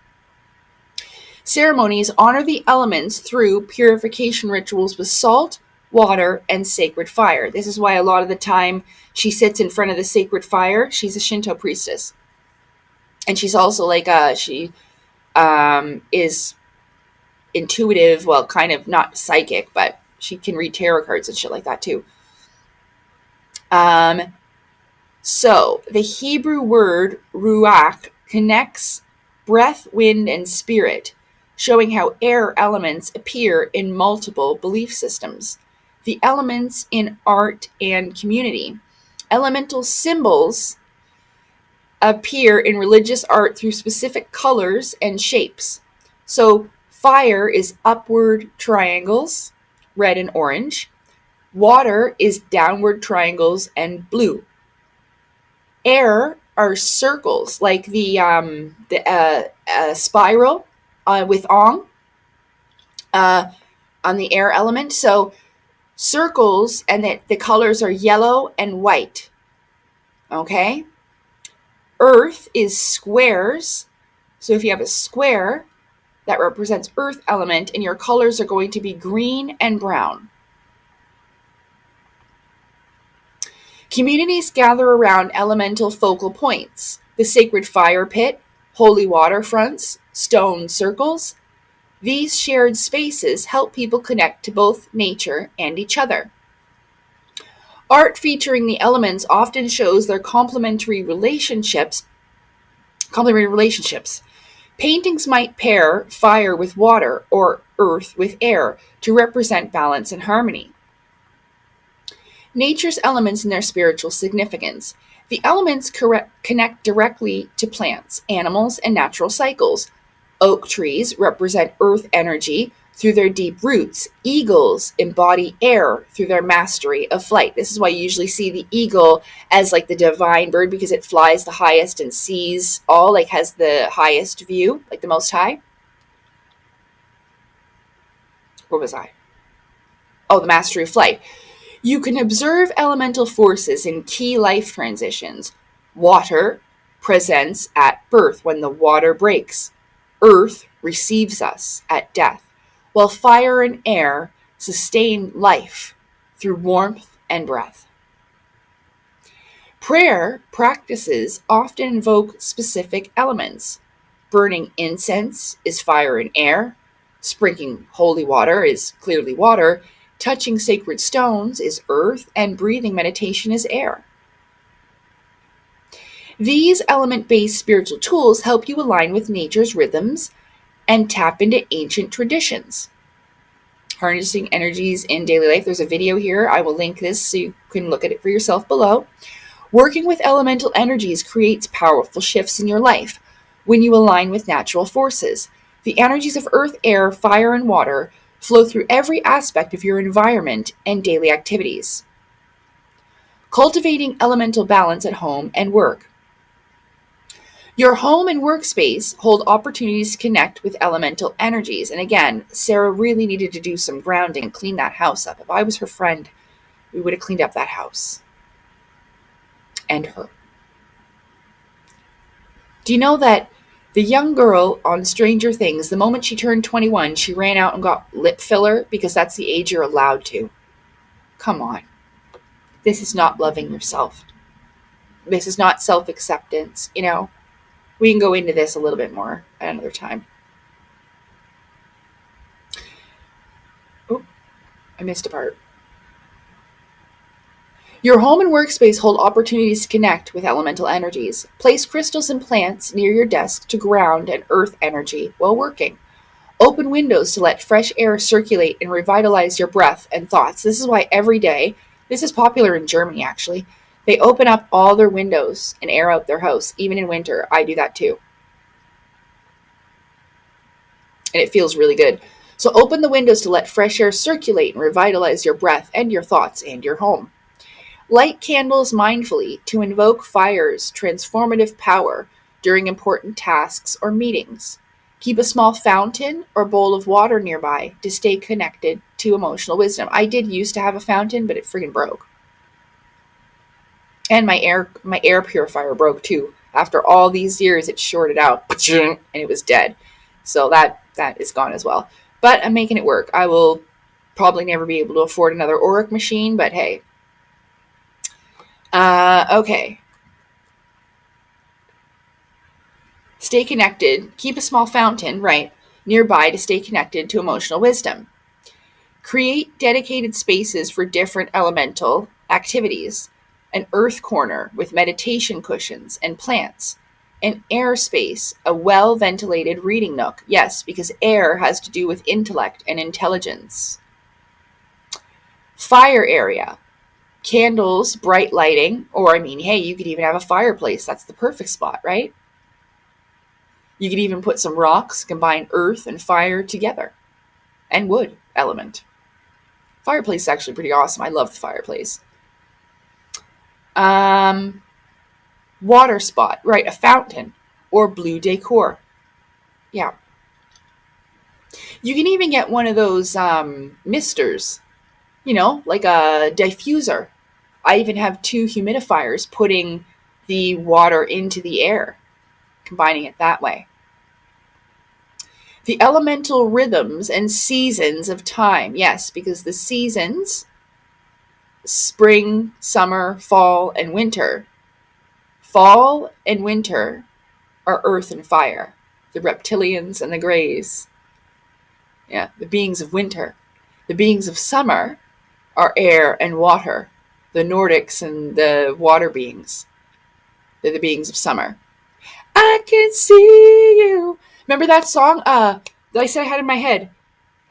Ceremonies honor the elements through purification rituals with salt, water, and sacred fire. This is why a lot of the time she sits in front of the sacred fire. She's a Shinto priestess. And she's also like, she is intuitive, well, kind of not psychic, but she can read tarot cards and shit like that too. So the Hebrew word ruach connects breath, wind, and spirit, showing how air elements appear in multiple belief systems. The elements in art and community. Elemental symbols appear in religious art through specific colors and shapes. So fire is upward triangles, red and orange. Water is downward triangles and blue. Air are circles, like the spiral with Ong on the air element. So circles, and the colors are yellow and white. Okay? Earth is squares. So if you have a square, that represents earth element, and your colors are going to be green and brown. Communities gather around elemental focal points, the sacred fire pit, holy waterfronts, stone circles. These shared spaces help people connect to both nature and each other. Art featuring the elements often shows their complementary relationships. Paintings might pair fire with water or earth with air to represent balance and harmony. Nature's elements and their spiritual significance. The elements connect directly to plants, animals, and natural cycles. Oak trees represent earth energy through their deep roots. Eagles embody air through their mastery of flight. This is why you usually see the eagle as like the divine bird, because it flies the highest and sees all, like has the highest view, like the most high. Where was I? Oh, the mastery of flight. You can observe elemental forces in key life transitions. Water presents at birth when the water breaks. Earth receives us at death, while fire and air sustain life through warmth and breath. Prayer practices often invoke specific elements. Burning incense is fire and air. Sprinkling holy water is clearly water. Touching sacred stones is earth, and breathing meditation is air. These element-based spiritual tools help you align with nature's rhythms and tap into ancient traditions. Harnessing energies in daily life. There's a video here. I will link this so you can look at it for yourself below. Working with elemental energies creates powerful shifts in your life when you align with natural forces. The energies of earth, air, fire, and water flow through every aspect of your environment and daily activities. Cultivating elemental balance at home and work. Your home and workspace hold opportunities to connect with elemental energies. And again, Sarah really needed to do some grounding and clean that house up. If I was her friend, we would have cleaned up that house. And her. Do you know that the young girl on Stranger Things, the moment she turned 21, she ran out and got lip filler because that's the age you're allowed to? Come on. This is not loving yourself. This is not self-acceptance, you know? We can go into this a little bit more at another time. Oh, I missed a part. Your home and workspace hold opportunities to connect with elemental energies. Place crystals and plants near your desk to ground and earth energy while working. Open windows to let fresh air circulate and revitalize your breath and thoughts. This is why every day, this is popular in Germany actually, they open up all their windows and air out their house, even in winter. I do that too. And it feels really good. So open the windows to let fresh air circulate and revitalize your breath and your thoughts and your home. Light candles mindfully to invoke fire's transformative power during important tasks or meetings. Keep a small fountain or bowl of water nearby to stay connected to emotional wisdom. I did used to have a fountain, but it friggin' broke. And my air purifier broke too. After all these years, it shorted out and it was dead. So that is gone as well. But I'm making it work. I will probably never be able to afford another Auric machine, but hey. Okay. Stay connected. Keep a small fountain, right, nearby to stay connected to emotional wisdom. Create dedicated spaces for different elemental activities. An earth corner with meditation cushions and plants. An air space, a well-ventilated reading nook. Yes, because air has to do with intellect and intelligence. Fire area. Candles, bright lighting, or hey, you could even have a fireplace. That's the perfect spot, right? You could even put some rocks, combine earth and fire together. And wood element. Fireplace is actually pretty awesome. I love the fireplace. Water spot, right? A fountain or blue decor. Yeah. You can even get one of those misters, like a diffuser. I even have 2 humidifiers putting the water into the air, combining it that way. The elemental rhythms and seasons of time. Yes, because the seasons, spring, summer, fall, and winter. Fall and winter are earth and fire. The reptilians and the greys. Yeah, the beings of winter. The beings of summer are air and water. The Nordics and the water beings. They're the beings of summer. I can see you. Remember that song that I said I had in my head?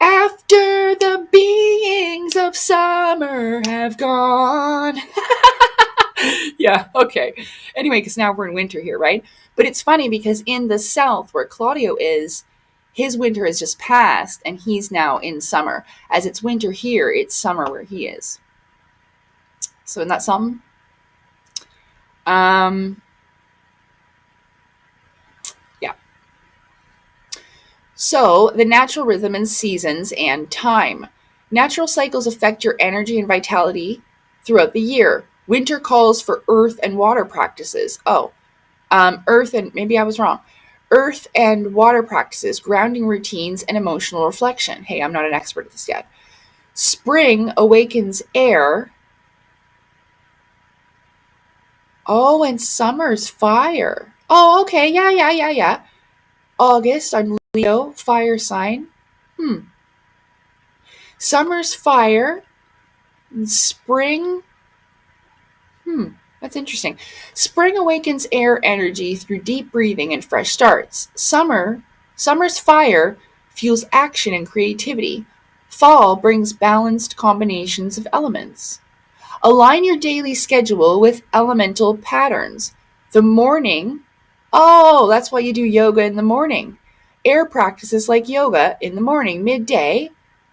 After the beings of summer have gone. Yeah, okay. Anyway, because now we're in winter here, right? But it's funny because in the south where Claudio is, his winter has just passed and he's now in summer. As it's winter here, it's summer where he is. So isn't that something? Yeah. So the natural rhythm and seasons and time. Natural cycles affect your energy and vitality throughout the year. Winter calls for earth and water practices. Earth and maybe I was wrong. Earth and water practices, grounding routines, and emotional reflection. Hey, I'm not an expert at this yet. Spring awakens air. Oh, and summer's fire. Oh, okay. Yeah. August, I'm Leo, fire sign. Summer's fire. And spring. That's interesting. Spring awakens air energy through deep breathing and fresh starts. Summer's fire fuels action and creativity. Fall brings balanced combinations of elements. Align your daily schedule with elemental patterns. The morning, oh, that's why you do yoga in the morning. Air practices like yoga in the morning. Midday,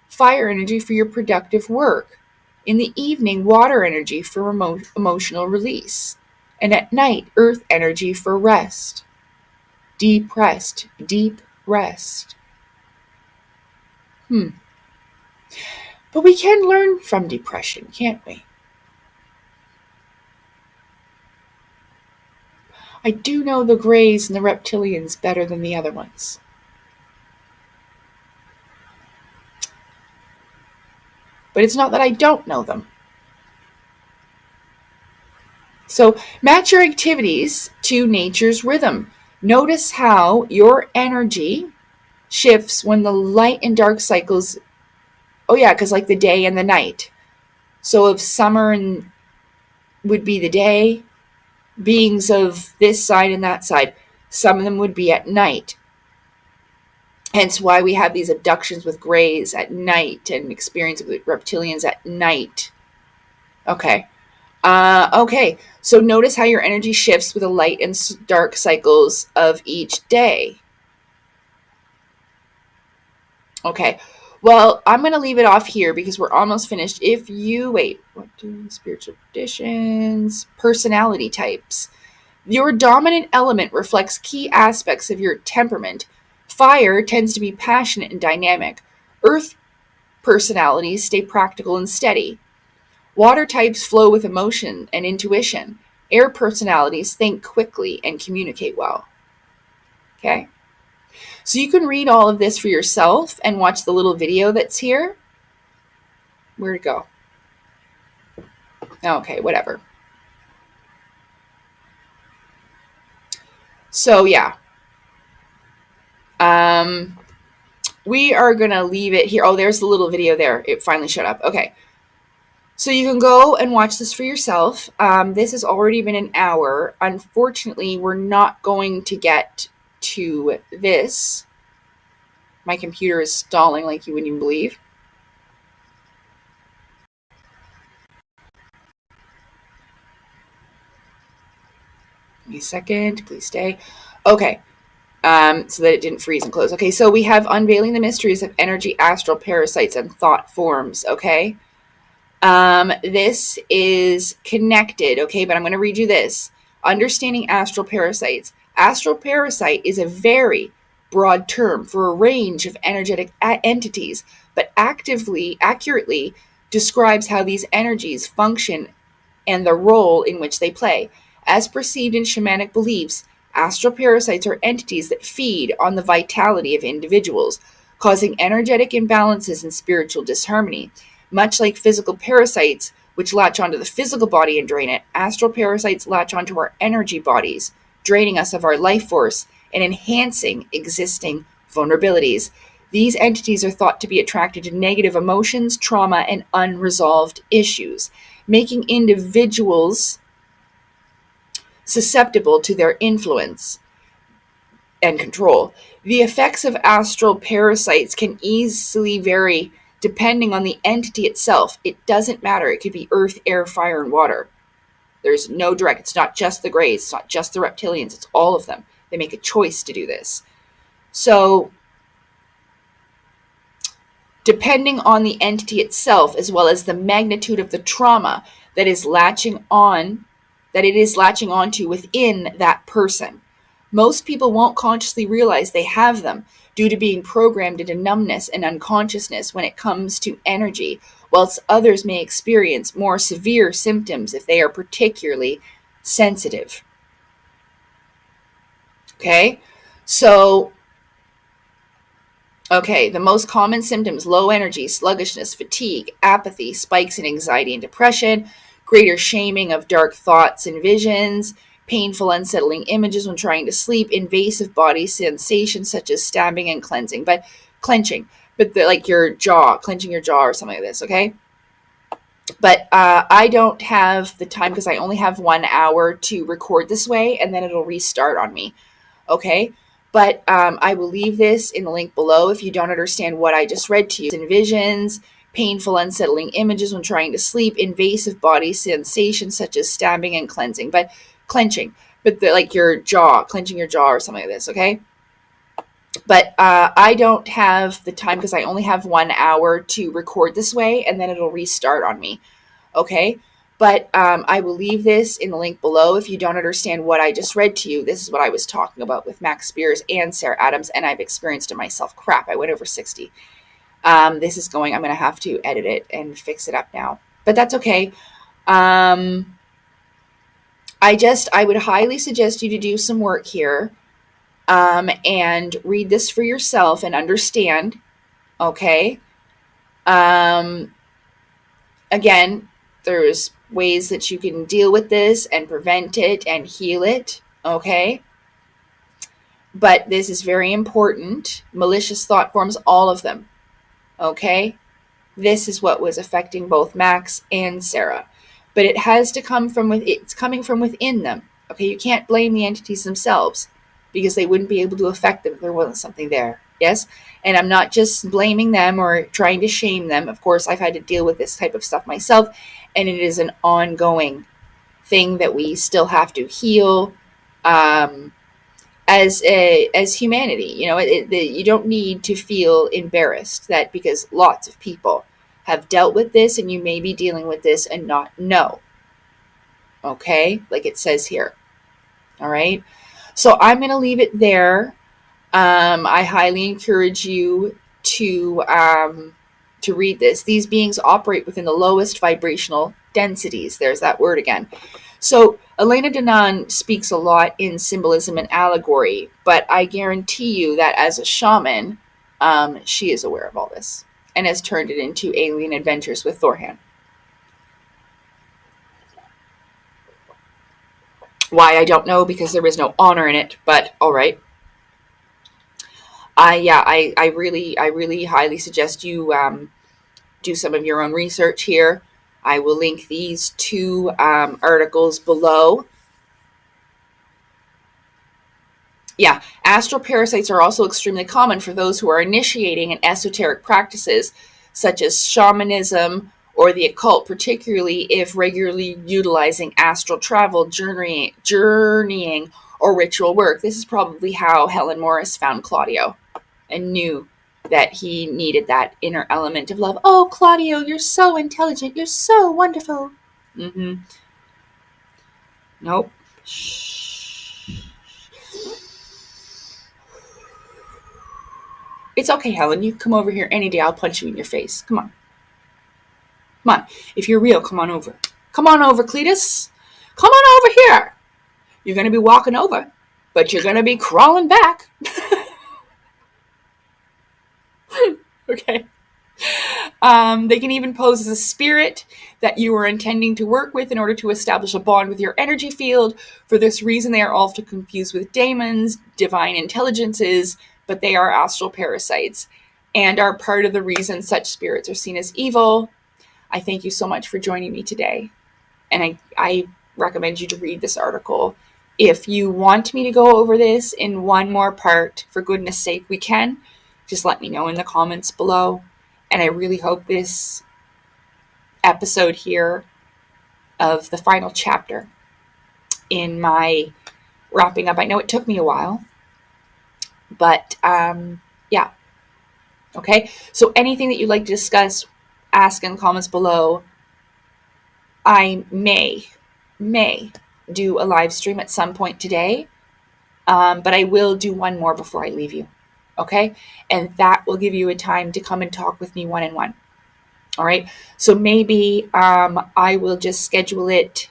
fire energy for your productive work. In the evening, water energy for emotional release. And at night, earth energy for rest. Deep rest. Deep rest. But we can learn from depression, can't we? I do know the Greys and the reptilians better than the other ones. But it's not that I don't know them. So match your activities to nature's rhythm. Notice how your energy shifts when the light and dark cycles. Oh yeah, because like the day and the night. So if summer and would be the day, beings of this side and that side, some of them would be at night. Hence why we have these abductions with Greys at night and experience with reptilians at night. Okay. Okay, so notice how your energy shifts with the light and dark cycles of each day. Okay, well, I'm going to leave it off here because we're almost finished. If you, what do spiritual traditions, personality types. Your dominant element reflects key aspects of your temperament. Fire tends to be passionate and dynamic. Earth personalities stay practical and steady. Water types flow with emotion and intuition. Air personalities think quickly and communicate well. Okay? So you can read all of this for yourself and watch the little video that's here. Where'd it go? Okay, whatever. So yeah. We are going to leave it here. Oh, there's the little video there. It finally shut up. Okay. So you can go and watch this for yourself. This has already been an hour. Unfortunately, we're not going to get to this. My computer is stalling like you wouldn't even believe. Give me a second. Please stay. Okay. So that it didn't freeze and close. Okay, so we have unveiling the mysteries of energy, astral parasites, and thought forms. Okay. This is connected, okay, but I'm going to read you this. Understanding astral parasites. Astral parasite is a very broad term for a range of energetic entities, but accurately describes how these energies function and the role in which they play. As perceived in shamanic beliefs, astral parasites are entities that feed on the vitality of individuals, causing energetic imbalances and spiritual disharmony. Much like physical parasites, which latch onto the physical body and drain it, astral parasites latch onto our energy bodies, draining us of our life force and enhancing existing vulnerabilities. These entities are thought to be attracted to negative emotions, trauma, and unresolved issues, making individuals susceptible to their influence and control. The effects of astral parasites can easily vary depending on the entity itself. It doesn't matter. It could be earth, air, fire, and water. There's no direct. It's not just the Greys. It's not just the reptilians. It's all of them. They make a choice to do this. So, depending on the entity itself, as well as the magnitude of the trauma that is latching on, that it is latching onto within that person. Most people won't consciously realize they have them due to being programmed into numbness and unconsciousness when it comes to energy, whilst others may experience more severe symptoms if they are particularly sensitive. Okay, so, the most common symptoms: low energy, sluggishness, fatigue, apathy, spikes in anxiety and depression, greater shaming of dark thoughts and visions, painful, unsettling images when trying to sleep, invasive body sensations such as stabbing and clenching, but like your jaw, clenching your jaw or something like this, okay? But I don't have the time because I only have 1 hour to record this way, and then it'll restart on me, okay? But I will leave this in the link below if you don't understand what I just read to you. Visions, painful, unsettling images when trying to sleep, invasive body sensations such as stabbing and cleansing, but clenching, but like your jaw, clenching your jaw or something like this, okay? But I don't have the time because I only have 1 hour to record this way, and then it'll restart on me, okay? But I will leave this in the link below if you don't understand what I just read to you. This is what I was talking about with Max Spiers and Sarah Adams, and I've experienced it myself. Crap, I went over 60. This is going, I'm going to have to edit it and fix it up now. But that's okay. I would highly suggest you to do some work here and read this for yourself and understand, okay? Again, there's ways that you can deal with this and prevent it and heal it, okay? But this is very important. Malicious thought forms, all of them, okay? This is what was affecting both Max and Sarah. But it has to come from it's coming from within them, okay? You can't blame the entities themselves because they wouldn't be able to affect them if there wasn't something there, yes? And I'm not just blaming them or trying to shame them. Of course, I've had to deal with this type of stuff myself, and it is an ongoing thing that we still have to heal as humanity. You know, you don't need to feel embarrassed that because lots of people have dealt with this and you may be dealing with this and not know. Okay? Like it says here. All right? So I'm going to leave it there. I highly encourage you to read this. These beings operate within the lowest vibrational densities. There's that word again. So Elena Danaan speaks a lot in symbolism and allegory, but I guarantee you that as a shaman, she is aware of all this and has turned it into alien adventures with Thorhan. Why, I don't know, because there is no honor in it, but all right. I really highly suggest you do some of your own research here. I will link these two articles below. Yeah, astral parasites are also extremely common for those who are initiating in esoteric practices such as shamanism or the occult, particularly if regularly utilizing astral travel, journeying, or ritual work. This is probably how Helen Morris found Claudio and knew that he needed that inner element of love. Oh, Claudio, you're so intelligent. You're so wonderful. Mm-hmm. Nope. Shh. It's okay, Helen. You come over here any day. I'll punch you in your face. Come on. Come on. If you're real, come on over. Come on over, Cletus. Come on over here. You're going to be walking over, but you're going to be crawling back. Okay. They can even pose as a spirit that you are intending to work with in order to establish a bond with your energy field. For this reason, they are often confused with daemons, divine intelligences, but they are astral parasites and are part of the reason such spirits are seen as evil. I thank you so much for joining me today. And I recommend you to read this article. If you want me to go over this in one more part, for goodness sake, we can. Just let me know in the comments below. And I really hope this episode here of the final chapter in my wrapping up, I know it took me a while, but yeah. Okay, so anything that you'd like to discuss, ask in the comments below. I may do a live stream at some point today, but I will do one more before I leave you. Okay, and that will give you a time to come and talk with me one-on-one. All right, so maybe I will just schedule it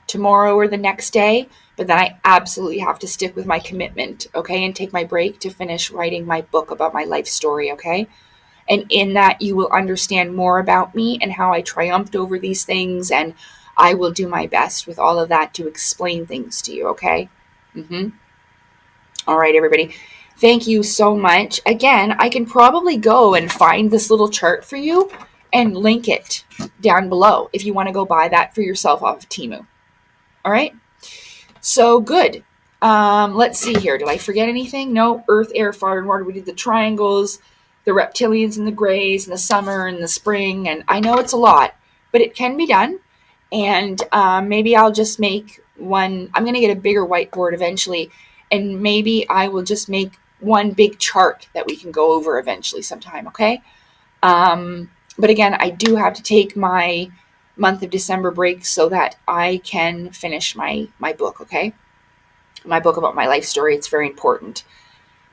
tomorrow or the next day, but then I absolutely have to stick with my commitment, okay, and take my break to finish writing my book about my life story, okay? And in that, you will understand more about me and how I triumphed over these things, and I will do my best with all of that to explain things to you, okay? All right, everybody. Thank you so much. Again, I can probably go and find this little chart for you and link it down below if you want to go buy that for yourself off of Temu. All right? So good. Let's see here. Did I forget anything? No. Earth, air, fire, and water. We did the triangles, the reptilians and the grays, and the summer and the spring. And I know it's a lot, but it can be done. And maybe I'll just make one. I'm going to get a bigger whiteboard eventually. And maybe I will just make one big chart that we can go over eventually sometime. Okay. But again, I do have to take my month of December break so that I can finish my book. Okay. My book about my life story. It's very important.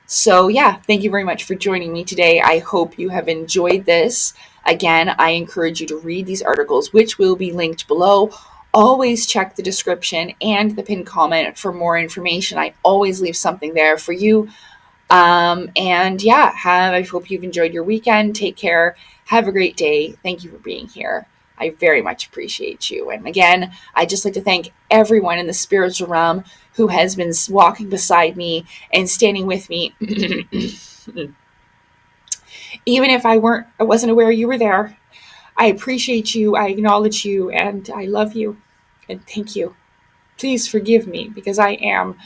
So yeah, thank you very much for joining me today. I hope you have enjoyed this. Again, I encourage you to read these articles, which will be linked below. Always check the description and the pinned comment for more information. I always leave something there for you. And yeah, I hope you've enjoyed your weekend. Take care. Have a great day. Thank you for being here. I very much appreciate you. And again, I'd just like to thank everyone in the spiritual realm who has been walking beside me and standing with me. Even if I wasn't aware you were there. I appreciate you. I acknowledge you, and I love you. And thank you. Please forgive me, because I am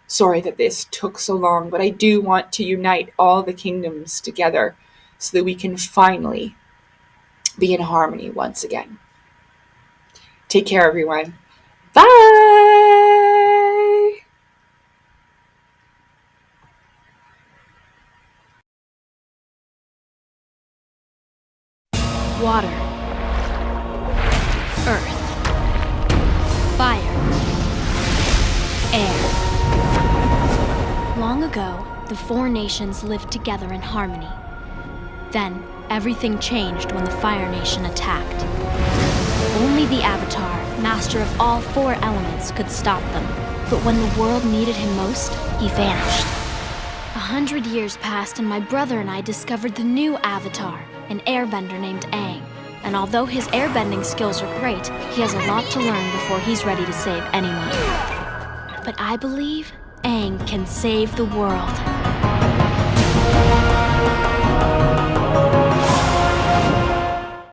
sorry that this took so long, but I do want to unite all the kingdoms together so that we can finally be in harmony once again. Take care, everyone. Bye! Water, earth, fire, air. Long ago, the four nations lived together in harmony. Then, everything changed when the Fire Nation attacked. Only the Avatar, master of all four elements, could stop them. But when the world needed him most, he vanished. 100 years passed and my brother and I discovered the new Avatar, an airbender named Aang. And although his airbending skills are great, he has a lot to learn before he's ready to save anyone. But I believe Aang can save the world.